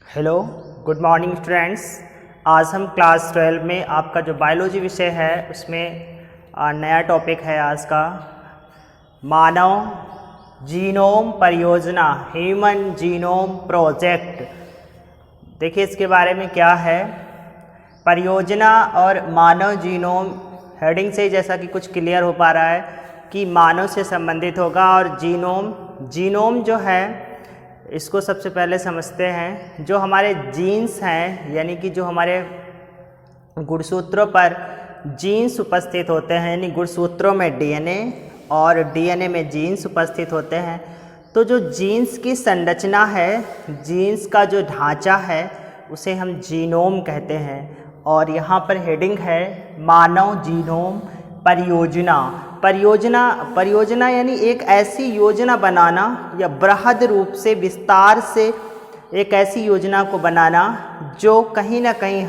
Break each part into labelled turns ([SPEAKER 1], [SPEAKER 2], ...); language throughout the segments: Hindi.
[SPEAKER 1] Hello, good morning students. आज हम क्लास 12 में आपका जो बायोलॉजी विषय है उसमें नया टॉपिक है आज का मानव जीनोम परियोजना, ह्यूमन जीनोम प्रोजेक्ट। देखिए इसके बारे में क्या है। परियोजना और मानव जीनोम हेडिंग से जैसा कि कुछ क्लियर हो पा रहा है कि मानव से संबंधित होगा, और जीनोम जो है इसको सबसे पहले समझते हैं। जो हमारे जीन्स हैं, यानी कि जो हमारे गुणसूत्रों पर जीन्स उपस्थित होते हैं, यानी गुणसूत्रों में डीएनए और डीएनए में जीन्स उपस्थित होते हैं। तो जो जीन्स की संरचना है, जीन्स का जो ढांचा है, उसे हम जीनोम कहते हैं। और यहाँ पर हेडिंग है मानव जीनोम परियोजना यानी एक ऐसी योजना बनाना या बृहद रूप से विस्तार से एक ऐसी योजना को बनाना जो कहीं ना कहीं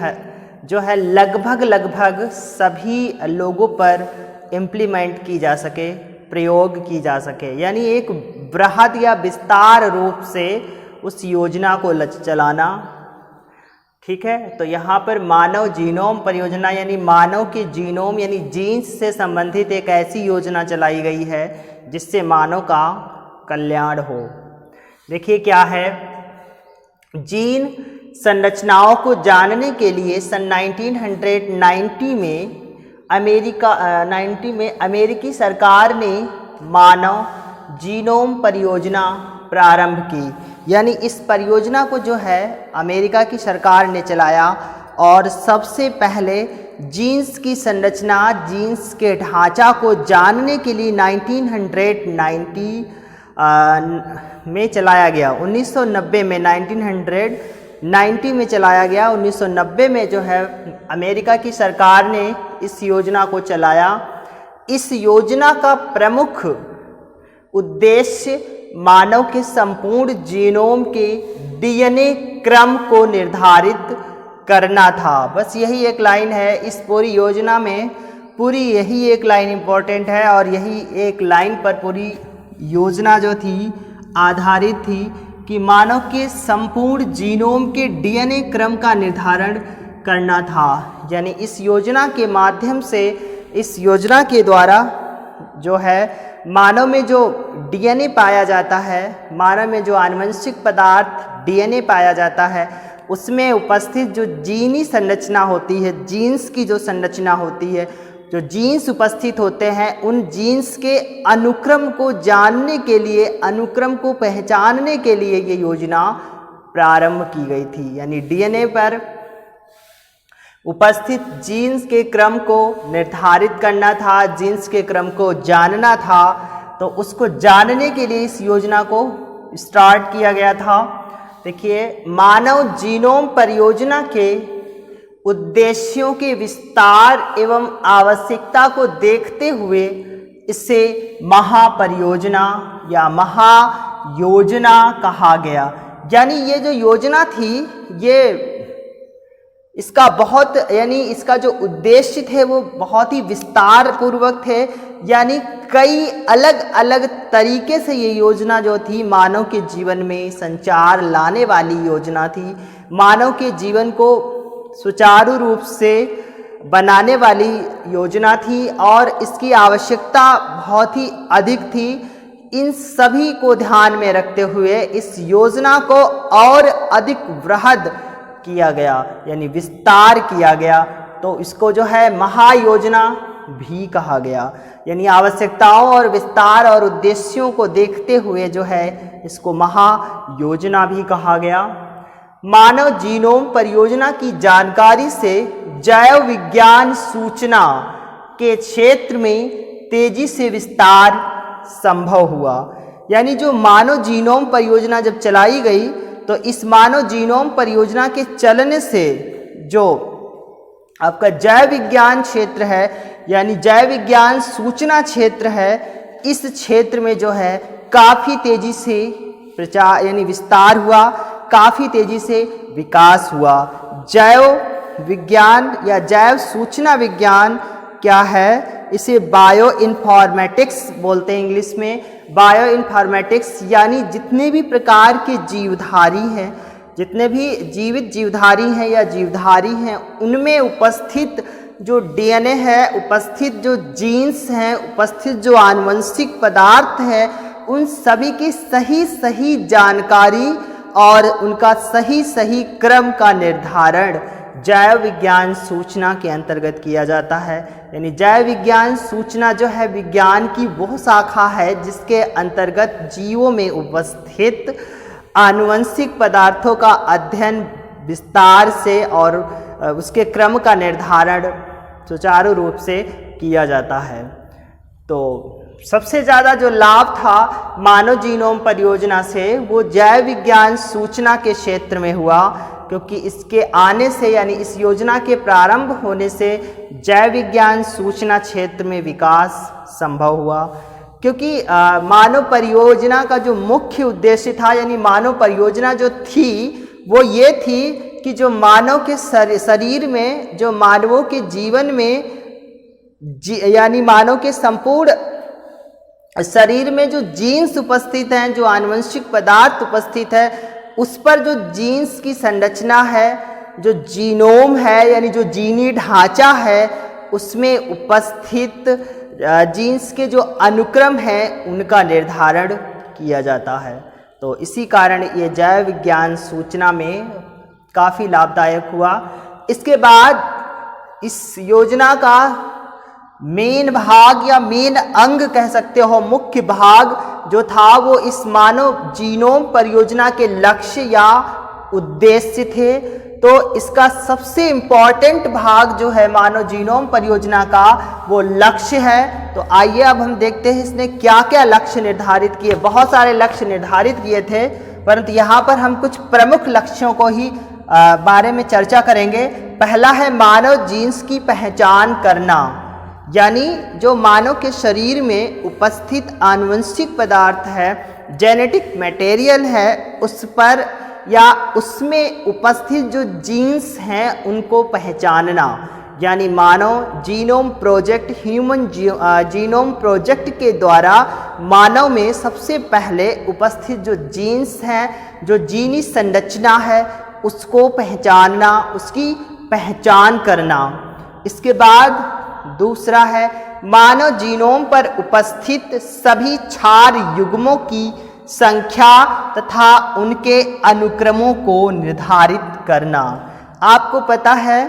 [SPEAKER 1] जो है लगभग सभी लोगों पर इम्प्लीमेंट की जा सके, प्रयोग की जा सके, यानी एक बृहद या विस्तार रूप से उस योजना को चलाना। ठीक है, तो यहाँ पर मानव जीनोम परियोजना यानी मानव के जीनोम यानी जीन्स से संबंधित एक ऐसी योजना चलाई गई है जिससे मानव का कल्याण हो। देखिए क्या है, जीन संरचनाओं को जानने के लिए सन 1990 में अमेरिकी सरकार ने मानव जीनोम परियोजना प्रारंभ की। यानी इस परियोजना को जो है अमेरिका की सरकार ने चलाया, और सबसे पहले जीन्स की संरचना, जीन्स के ढांचा को जानने के लिए 1990 में चलाया गया। 1990 में 1990 में चलाया गया। 1990 में जो है अमेरिका की सरकार ने इस योजना को चलाया। इस योजना का प्रमुख उद्देश्य मानव के संपूर्ण जीनोम के डीएनए क्रम को निर्धारित करना था। बस यही एक लाइन है इस पूरी योजना में, पूरी यही एक लाइन इम्पोर्टेंट है, और यही एक लाइन पर पूरी योजना जो थी आधारित थी कि मानव के संपूर्ण जीनोम के डीएनए क्रम का निर्धारण करना था। यानी इस योजना के माध्यम से, इस योजना के द्वारा जो है मानव में जो डीएनए पाया जाता है, मानव में जो आनुवंशिक पदार्थ डीएनए पाया जाता है, उसमें उपस्थित जो जीनी संरचना होती है, जीन्स की जो संरचना होती है, जो जीन्स उपस्थित होते हैं, उन जीन्स के अनुक्रम को जानने के लिए, अनुक्रम को पहचानने के लिए ये योजना प्रारंभ की गई थी। यानी डीएनए पर उपस्थित जीन्स के क्रम को निर्धारित करना था, जीन्स के क्रम को जानना था। तो उसको जानने के लिए इस योजना को स्टार्ट किया गया था। देखिए, मानव जीनोम परियोजना के उद्देश्यों के विस्तार एवं आवश्यकता को देखते हुए इसे महापरियोजना या महायोजना कहा गया। यानी ये जो योजना थी, ये इसका इसका जो उद्देश्य थे वो बहुत ही विस्तार पूर्वक थे। यानी कई अलग अलग तरीके से ये योजना जो थी मानव के जीवन में संचार लाने वाली योजना थी, मानव के जीवन को सुचारू रूप से बनाने वाली योजना थी, और इसकी आवश्यकता बहुत ही अधिक थी। इन सभी को ध्यान में रखते हुए इस योजना को और अधिक वृहद किया गया, यानी विस्तार किया गया। तो इसको जो है महायोजना भी कहा गया। यानी आवश्यकताओं और विस्तार और उद्देश्यों को देखते हुए जो है इसको महायोजना भी कहा गया। मानव जीनोम परियोजना की जानकारी से जैव विज्ञान सूचना के क्षेत्र में तेजी से विस्तार संभव हुआ। यानी जो मानव जीनोम परियोजना जब चलाई गई, तो इस मानव जीनोम परियोजना के चलने से जो आपका जैव विज्ञान क्षेत्र है, यानी जैव विज्ञान सूचना क्षेत्र है, इस क्षेत्र में जो है काफ़ी तेजी से प्रचार यानी विस्तार हुआ, काफ़ी तेजी से विकास हुआ। जैव विज्ञान या जैव सूचना विज्ञान क्या है? इसे बायो इन्फॉर्मेटिक्स बोलते हैं इंग्लिश में। बायो इन्फॉर्मेटिक्स यानी जितने भी प्रकार के जीवधारी हैं, जितने भी जीवित जीवधारी हैं या जीवधारी हैं उनमें उपस्थित जो डीएनए है, उपस्थित जो जीन्स हैं, उपस्थित जो आनुवंशिक पदार्थ है, उन सभी की सही सही जानकारी और उनका सही सही क्रम का निर्धारण जैव विज्ञान सूचना के अंतर्गत किया जाता है। यानी जैव विज्ञान सूचना जो है विज्ञान की वह शाखा है जिसके अंतर्गत जीवों में उपस्थित आनुवंशिक पदार्थों का अध्ययन विस्तार से और उसके क्रम का निर्धारण सुचारू रूप से किया जाता है। तो सबसे ज़्यादा जो लाभ था मानव जीनोम परियोजना से वो जैव विज्ञान सूचना के क्षेत्र में हुआ, क्योंकि इसके आने से यानी इस योजना के प्रारंभ होने से जैव विज्ञान सूचना क्षेत्र में विकास संभव हुआ। क्योंकि मानव परियोजना का जो मुख्य उद्देश्य था, यानी मानव परियोजना जो थी वो ये थी कि जो मानव के शरीर में, जो मानवों के जीवन में यानी मानव के संपूर्ण शरीर में जो जीन्स उपस्थित हैं, जो आनुवंशिक पदार्थ उपस्थित है, उस पर जो जीन्स की संरचना है, जो जीनोम है यानी जो जीनी ढांचा है, उसमें उपस्थित जीन्स के जो अनुक्रम हैं उनका निर्धारण किया जाता है। तो इसी कारण ये जैव विज्ञान सूचना में काफ़ी लाभदायक हुआ। इसके बाद इस योजना का मेन भाग या मेन अंग कह सकते हो, मुख्य भाग जो था वो इस मानव जीनोम परियोजना के लक्ष्य या उद्देश्य थे। तो इसका सबसे इम्पॉर्टेंट भाग जो है मानव जीनोम परियोजना का वो लक्ष्य है। तो आइए अब हम देखते हैं इसने क्या क्या लक्ष्य निर्धारित किए। बहुत सारे लक्ष्य निर्धारित किए थे, परंतु यहाँ पर हम कुछ प्रमुख लक्ष्यों को ही बारे में चर्चा करेंगे। पहला है मानव जीन्स की पहचान करना, यानी जो मानव के शरीर में उपस्थित आनुवंशिक पदार्थ है, जेनेटिक मटेरियल है, उस पर या उसमें उपस्थित जो जीन्स हैं उनको पहचानना। यानी मानव जीनोम प्रोजेक्ट, ह्यूमन जीनोम प्रोजेक्ट के द्वारा मानव में सबसे पहले उपस्थित जो जीन्स हैं, जो जीनी संरचना है, उसको पहचानना, उसकी पहचान करना। इसके बाद दूसरा है मानव जीनोम पर उपस्थित सभी क्षार युग्मों की संख्या तथा उनके अनुक्रमों को निर्धारित करना। आपको पता है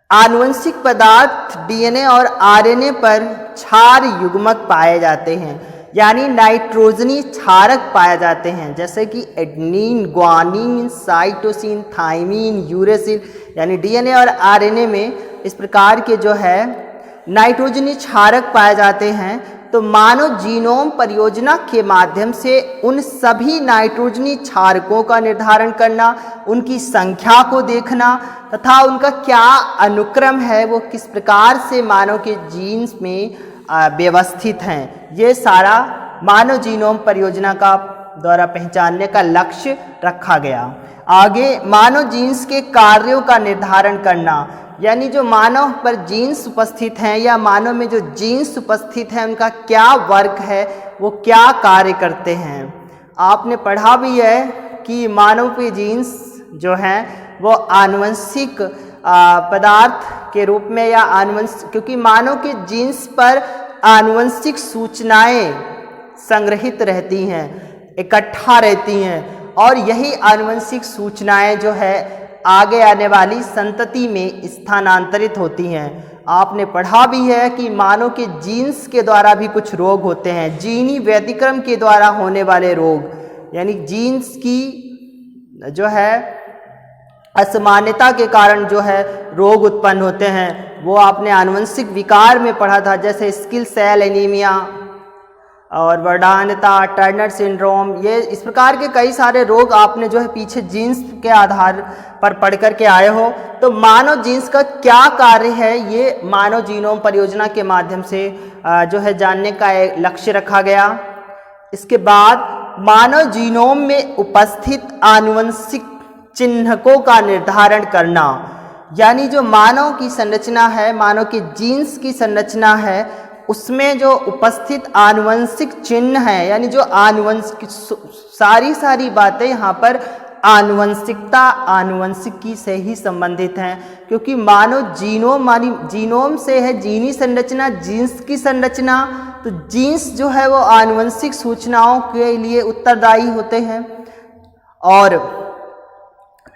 [SPEAKER 1] आनुवंशिक पदार्थ डीएनए और आरएनए पर क्षार युग्मक पाए जाते हैं, यानी नाइट्रोजनी क्षारक पाए जाते हैं, जैसे कि adenine, guanine, cytosine, thymine, uracil. यानी डीएनए और आरएनए में इस प्रकार के जो है नाइट्रोजनी क्षारक पाए जाते हैं। तो मानव जीनोम परियोजना के माध्यम से उन सभी नाइट्रोजनी क्षारकों का निर्धारण करना, उनकी संख्या को देखना तथा उनका क्या अनुक्रम है, वो किस प्रकार से मानव के जीन्स में व्यवस्थित हैं, ये सारा मानव जीनोम परियोजना का द्वारा पहचानने का लक्ष्य रखा गया। आगे मानव जीन्स के कार्यों का निर्धारण करना, यानी जो मानव पर जीन्स उपस्थित हैं या मानव में जो जीन्स उपस्थित हैं उनका क्या वर्क है, वो क्या कार्य करते हैं। आपने पढ़ा भी है कि मानव के जीन्स जो हैं वो आनुवंशिक पदार्थ के रूप में या आनुवंशिक, क्योंकि मानव के जीन्स पर आनुवंशिक सूचनाएं संग्रहित रहती हैं, इकट्ठा रहती हैं, और यही आनुवंशिक सूचनाएं जो है आगे आने वाली संतति में स्थानांतरित होती हैं। आपने पढ़ा भी है कि मानव के जीन्स के द्वारा भी कुछ रोग होते हैं, जीनी व्यतिक्रम के द्वारा होने वाले रोग, यानी जीन्स की जो है असमानता के कारण जो है रोग उत्पन्न होते हैं। वो आपने आनुवंशिक विकार में पढ़ा था, जैसे स्किल सेल एनीमिया और वर्णानता, टर्नर सिंड्रोम, ये इस प्रकार के कई सारे रोग आपने जो है पीछे जीन्स के आधार पर पढ़ कर के आए हो। तो मानव जीन्स का क्या कार्य है, ये मानव जीनोम परियोजना के माध्यम से जो है जानने का एक लक्ष्य रखा गया। इसके बाद मानव जीनोम में उपस्थित आनुवंशिक चिन्हकों का निर्धारण करना, यानी जो मानव की संरचना है, मानव के जीन्स की संरचना है, उसमें जो उपस्थित आनुवंशिक चिन्ह है, यानी जो आनुवंशिक सारी बातें यहाँ पर आनुवंशिकता आनुवंशिकी से ही संबंधित हैं, क्योंकि मानो जीनोम मानी जीनोम से है जीनी संरचना, जीन्स की संरचना, तो जीन्स जो है वो आनुवंशिक सूचनाओं के लिए उत्तरदायी होते हैं। और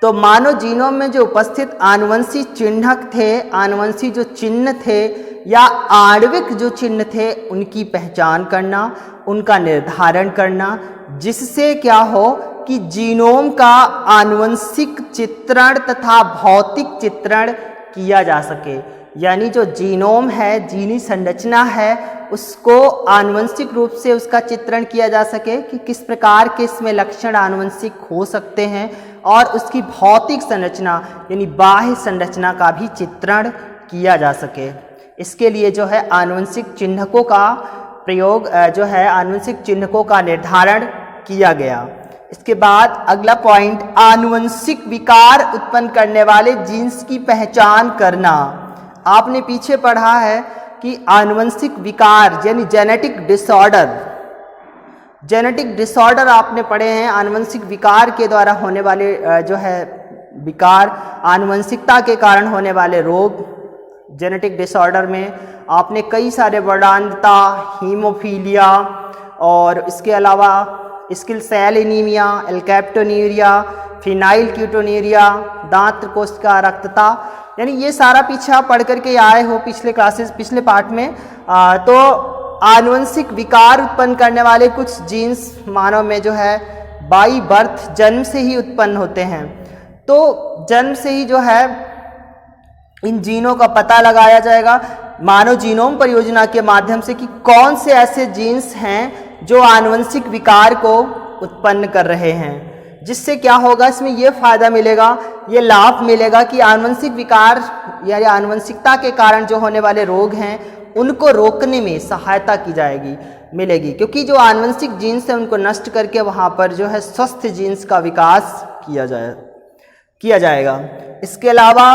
[SPEAKER 1] तो मानव जीनोम में जो उपस्थित आनुवंशिक चिन्हक थे, आनुवंशिक जो चिन्ह थे या आणविक जो चिन्ह थे, उनकी पहचान करना, उनका निर्धारण करना, जिससे क्या हो कि जीनोम का आनुवंशिक चित्रण तथा भौतिक चित्रण किया जा सके। यानी जो जीनोम है, जीनी संरचना है, उसको आनुवंशिक रूप से उसका चित्रण किया जा सके कि किस प्रकार के इसमें लक्षण आनुवंशिक हो सकते हैं, और उसकी भौतिक संरचना यानी बाह्य संरचना का भी चित्रण किया जा सके। इसके लिए जो है आनुवंशिक चिन्हकों का प्रयोग जो है आनुवंशिक चिन्हकों का निर्धारण किया गया। इसके बाद अगला पॉइंट, आनुवंशिक विकार उत्पन्न करने वाले जीन्स की पहचान करना। आपने पीछे पढ़ा है कि आनुवंशिक विकार यानी जेनेटिक डिसऑर्डर आपने पढ़े हैं। आनुवंशिक विकार के द्वारा होने वाले जो है विकार, आनुवंशिकता के कारण होने वाले रोग, जेनेटिक डिसऑर्डर में आपने कई सारे वर्णांधता, हीमोफीलिया और इसके अलावा sickle cell anaemia, alkaptonuria, phenyl ketonuria, दांत कोशिका रक्तता, यानी ये सारा पीछे आप पढ़ करके आए हो पिछले पार्ट में। तो आनुवंशिक विकार उत्पन्न करने वाले कुछ जीन्स मानव में जो है बाई बर्थ जन्म से ही उत्पन्न होते हैं। तो जन्म से ही जो है इन जीनों का पता लगाया जाएगा मानव जीनोम परियोजना के माध्यम से कि कौन से ऐसे जीन्स हैं जो आनुवंशिक विकार को उत्पन्न कर रहे हैं, जिससे क्या होगा, इसमें ये फायदा मिलेगा, ये लाभ मिलेगा कि आनुवंशिक विकार या आनुवंशिकता के कारण जो होने वाले रोग हैं उनको रोकने में सहायता की मिलेगी, क्योंकि जो आनुवंशिक जीन्स है उनको नष्ट करके वहाँ पर जो है स्वस्थ जीन्स का विकास किया जाएगा। इसके अलावा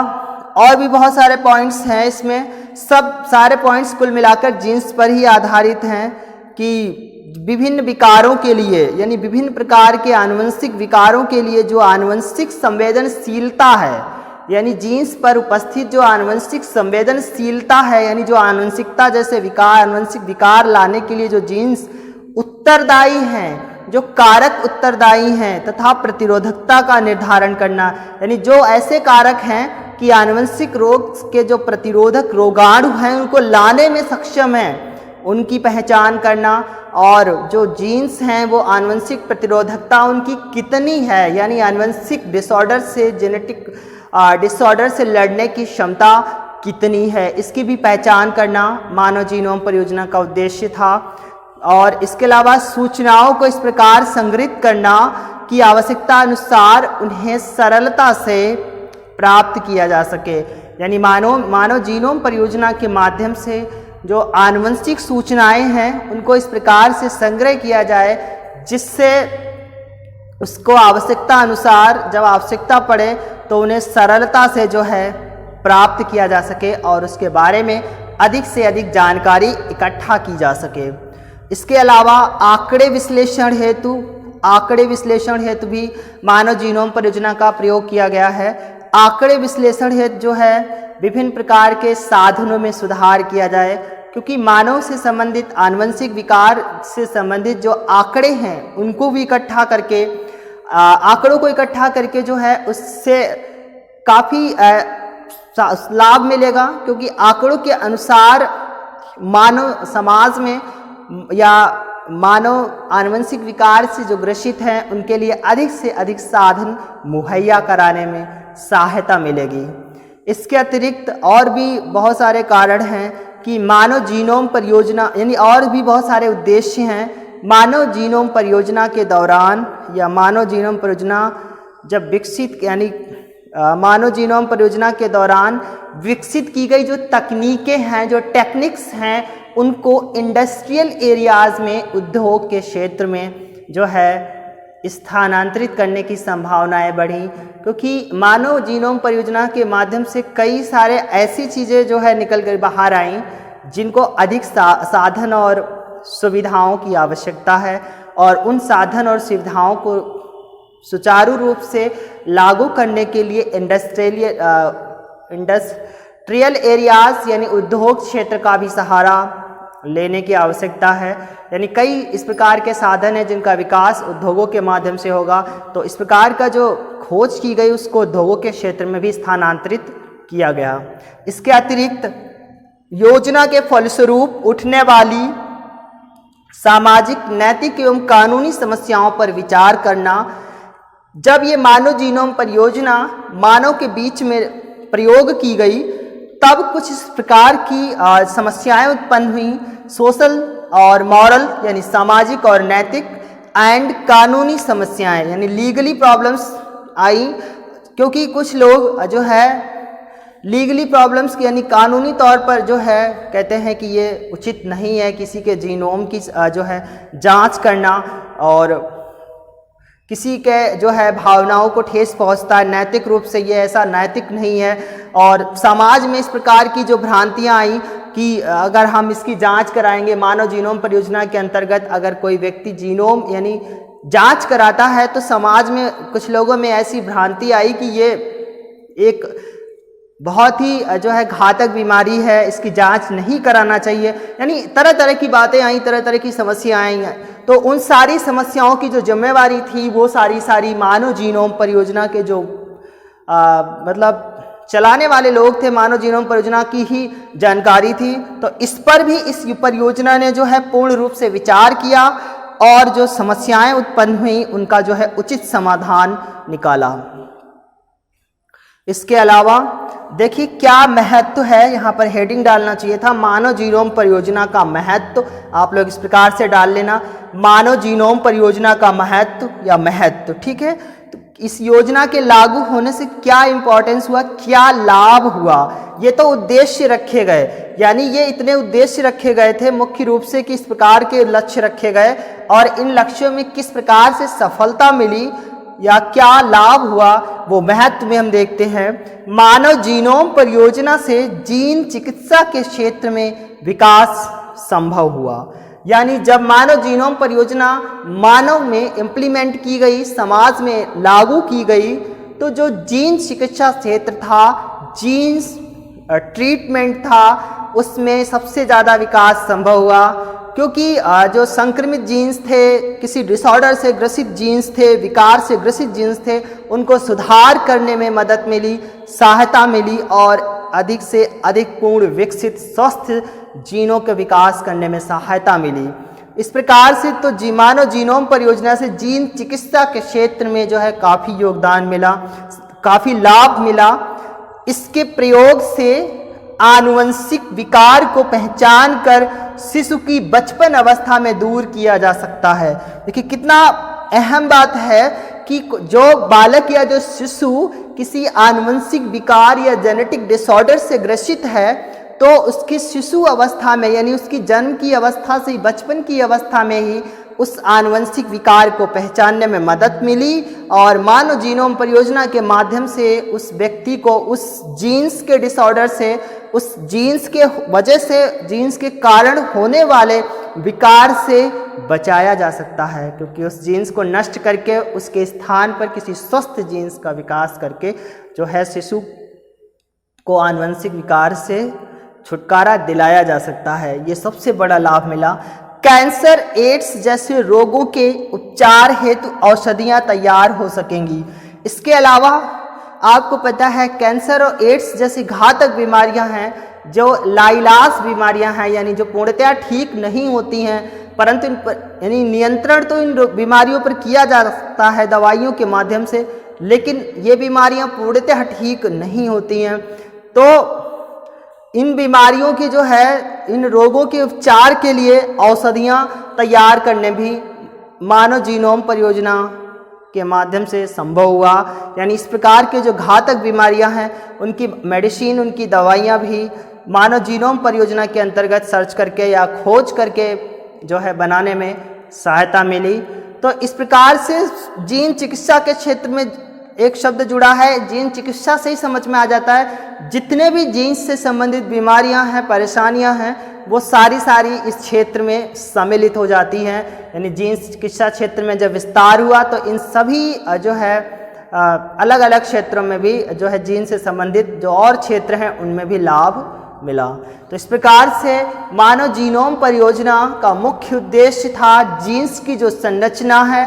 [SPEAKER 1] और भी बहुत सारे पॉइंट्स हैं, इसमें सब सारे पॉइंट्स कुल मिलाकर जीन्स पर ही आधारित हैं कि विभिन्न विकारों के लिए यानी विभिन्न प्रकार के आनुवंशिक विकारों के लिए जो आनुवंशिक संवेदनशीलता है, यानी जीन्स पर उपस्थित जो आनुवंशिक संवेदनशीलता है, यानी जो आनुवंशिकता जैसे विकार, आनुवंशिक विकार लाने के लिए जो जीन्स उत्तरदायी हैं, जो कारक उत्तरदायी हैं, तथा प्रतिरोधकता का निर्धारण करना, यानी जो ऐसे कारक हैं कि आनुवंशिक रोग के जो प्रतिरोधक रोगाणु हैं उनको लाने में सक्षम हैं, उनकी पहचान करना, और जो जीन्स हैं वो आनुवंशिक प्रतिरोधकता उनकी कितनी है, यानी आनुवंशिक डिसऑर्डर से जेनेटिक डिसऑर्डर से लड़ने की क्षमता कितनी है, इसकी भी पहचान करना मानव जीनोम परियोजना का उद्देश्य था। और इसके अलावा सूचनाओं को इस प्रकार संग्रहित करना कि आवश्यकता अनुसार उन्हें सरलता से प्राप्त किया जा सके, यानी मानव जीनोम परियोजना के माध्यम से जो आनुवंशिक सूचनाएं हैं उनको इस प्रकार से संग्रह किया जाए जिससे उसको आवश्यकता अनुसार जब आवश्यकता पड़े तो उन्हें सरलता से जो है प्राप्त किया जा सके और उसके बारे में अधिक से अधिक जानकारी इकट्ठा की जा सके। इसके अलावा आंकड़े विश्लेषण हेतु भी मानव जीनोम परियोजना का प्रयोग किया गया है। आंकड़े विश्लेषण हेतु जो है विभिन्न प्रकार के साधनों में सुधार किया जाए, क्योंकि मानव से संबंधित आनुवंशिक विकार से संबंधित जो आंकड़े हैं उनको भी इकट्ठा करके आंकड़ों को इकट्ठा करके जो है उससे काफ़ी लाभ मिलेगा, क्योंकि आंकड़ों के अनुसार मानव समाज में या मानव आनुवंशिक विकार से जो ग्रसित हैं उनके लिए अधिक से अधिक साधन मुहैया कराने में सहायता मिलेगी। इसके अतिरिक्त और भी बहुत सारे कारण हैं कि मानव जीनोम परियोजना यानी और भी बहुत सारे उद्देश्य हैं। मानव जीनोम परियोजना के दौरान या मानव जीनोम परियोजना जब विकसित यानी मानव जीनोम परियोजना के दौरान विकसित की गई जो तकनीकें हैं, जो टेक्निक्स हैं, उनको इंडस्ट्रियल एरियाज़ में उद्योग के क्षेत्र में जो है स्थानांतरित करने की संभावनाएं बढ़ी, क्योंकि मानव जीनोम परियोजना के माध्यम से कई सारे ऐसी चीज़ें जो है निकल कर बाहर आईं जिनको अधिक साधन और सुविधाओं की आवश्यकता है, और उन साधन और सुविधाओं को सुचारू रूप से लागू करने के लिए इंडस्ट्रियल एरियाज यानी उद्योग क्षेत्र का भी सहारा लेने की आवश्यकता है। यानी कई इस प्रकार के साधन हैं जिनका विकास उद्योगों के माध्यम से होगा, तो इस प्रकार का जो खोज की गई उसको उद्योगों के क्षेत्र में भी स्थानांतरित किया गया। इसके अतिरिक्त योजना के फलस्वरूप उठने वाली सामाजिक, नैतिक एवं कानूनी समस्याओं पर विचार करना। जब ये मानव जीनोम परियोजना मानव के बीच में प्रयोग की गई तब कुछ इस प्रकार की समस्याएं उत्पन्न हुई, सोशल और मॉरल यानी सामाजिक और नैतिक, एंड कानूनी समस्याएं यानी लीगली प्रॉब्लम्स आई, क्योंकि कुछ लोग जो है लीगली प्रॉब्लम्स यानी कानूनी तौर पर जो है कहते हैं कि ये उचित नहीं है किसी के जीनोम की जो है जांच करना, और किसी के जो है भावनाओं को ठेस पहुंचता है, नैतिक रूप से ये ऐसा नैतिक नहीं है। और समाज में इस प्रकार की जो भ्रांतियां आई कि अगर हम इसकी जांच कराएंगे, मानव जीनोम परियोजना के अंतर्गत अगर कोई व्यक्ति जीनोम यानी जांच कराता है तो समाज में कुछ लोगों में ऐसी भ्रांति आई कि ये एक बहुत ही जो है घातक बीमारी है, इसकी जांच नहीं कराना चाहिए, यानी तरह तरह की बातें आई, तरह तरह की समस्याएं आई हैं। तो उन सारी समस्याओं की जो जिम्मेवारी थी वो सारी मानव जीनोम परियोजना के जो मतलब चलाने वाले लोग थे, मानव जीनोम परियोजना की ही जानकारी थी। तो इस पर भी इस परियोजना ने जो है पूर्ण रूप से विचार किया और जो समस्याएं उत्पन्न हुई उनका जो है उचित समाधान निकाला। इसके अलावा देखिए क्या महत्व है, यहाँ पर हेडिंग डालना चाहिए था मानव जीनोम परियोजना का महत्व। आप लोग इस प्रकार से डाल लेना, मानव जीनोम परियोजना का महत्व या महत्व, ठीक है। तो इस योजना के लागू होने से क्या इंपॉर्टेंस हुआ, क्या लाभ हुआ, ये तो उद्देश्य रखे गए, यानी ये इतने उद्देश्य रखे गए थे मुख्य रूप से कि इस प्रकार के लक्ष्य रखे गए, और इन लक्ष्यों में किस प्रकार से सफलता मिली या क्या लाभ हुआ वो महत्व में हम देखते हैं। मानव जीनोम परियोजना से जीन चिकित्सा के क्षेत्र में विकास संभव हुआ, यानी जब मानव जीनोम परियोजना मानव में इम्प्लीमेंट की गई, समाज में लागू की गई, तो जो जीन चिकित्सा क्षेत्र था, जीन्स ट्रीटमेंट था, उसमें सबसे ज़्यादा विकास संभव हुआ, क्योंकि जो संक्रमित जीन्स थे, किसी डिसऑर्डर से ग्रसित जीन्स थे, विकार से ग्रसित जीन्स थे, उनको सुधार करने में मदद मिली, सहायता मिली, और अधिक से अधिक पूर्ण विकसित स्वस्थ जीनों के विकास करने में सहायता मिली। इस प्रकार से तो मानव जीनोम परियोजना से जीन चिकित्सा के क्षेत्र में जो है काफ़ी योगदान मिला, काफ़ी लाभ मिला। इसके प्रयोग से आनुवंशिक विकार को पहचान कर शिशु की बचपन अवस्था में दूर किया जा सकता है। देखिए कितना अहम बात है कि जो बालक या जो शिशु किसी आनुवंशिक विकार या जेनेटिक डिसऑर्डर से ग्रसित है, तो उसकी शिशु अवस्था में यानी उसकी जन्म की अवस्था से, बचपन की अवस्था में ही उस आनुवंशिक विकार को पहचानने में मदद मिली, और मानव जीनोम परियोजना के माध्यम से उस व्यक्ति को उस जीन्स के डिसऑर्डर से, उस जीन्स के वजह से, जीन्स के कारण होने वाले विकार से बचाया जा सकता है, क्योंकि उस जीन्स को नष्ट करके उसके स्थान पर किसी स्वस्थ जीन्स का विकास करके जो है शिशु को आनुवंशिक विकार से छुटकारा दिलाया जा सकता है। ये सबसे बड़ा लाभ मिला। कैंसर, एड्स जैसे रोगों के उपचार हेतु औषधियां तैयार हो सकेंगी। इसके अलावा आपको पता है कैंसर और एड्स जैसी घातक बीमारियां हैं, जो लाइलाज बीमारियां हैं, यानी जो पूर्णतः ठीक नहीं होती हैं, परंतु इन पर यानी नियंत्रण तो इन बीमारियों पर किया जा सकता है दवाइयों के माध्यम से, लेकिन ये बीमारियां पूर्णतः ठीक नहीं होती हैं। तो इन बीमारियों की जो है, इन रोगों के उपचार के लिए औषधियां तैयार करने भी मानव जीनोम परियोजना के माध्यम से संभव हुआ। यानी इस प्रकार के जो घातक बीमारियां हैं उनकी मेडिसिन, उनकी दवाइयां भी मानव जीनोम परियोजना के अंतर्गत सर्च करके या खोज करके जो है बनाने में सहायता मिली। तो इस प्रकार से जीन चिकित्सा के क्षेत्र में एक शब्द जुड़ा है, जीन चिकित्सा से ही समझ में आ जाता है जितने भी जीन्स से संबंधित बीमारियां हैं, परेशानियां हैं, वो सारी इस क्षेत्र में सम्मिलित हो जाती हैं। यानी जीन चिकित्सा क्षेत्र में जब विस्तार हुआ तो इन सभी जो है अलग अलग क्षेत्रों में भी जो है जीन से संबंधित जो और क्षेत्र हैं उनमें भी लाभ मिला। तो इस प्रकार से मानव जीनोम परियोजना का मुख्य उद्देश्य था जीन्स की जो संरचना है,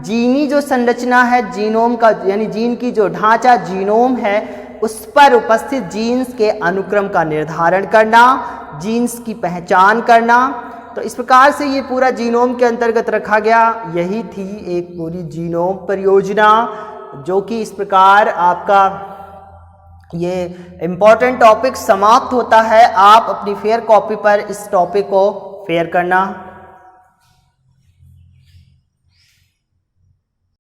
[SPEAKER 1] जीनी जो संरचना है जीनोम का, यानी जीन की जो ढांचा जीनोम है उस पर उपस्थित जीन्स के अनुक्रम का निर्धारण करना, जीन्स की पहचान करना। तो इस प्रकार से ये पूरा जीनोम के अंतर्गत रखा गया। यही थी एक पूरी जीनोम परियोजना, जो कि इस प्रकार आपका ये इम्पॉर्टेंट टॉपिक समाप्त होता है। आप अपनी फेयर कॉपी पर इस टॉपिक को फेयर करना।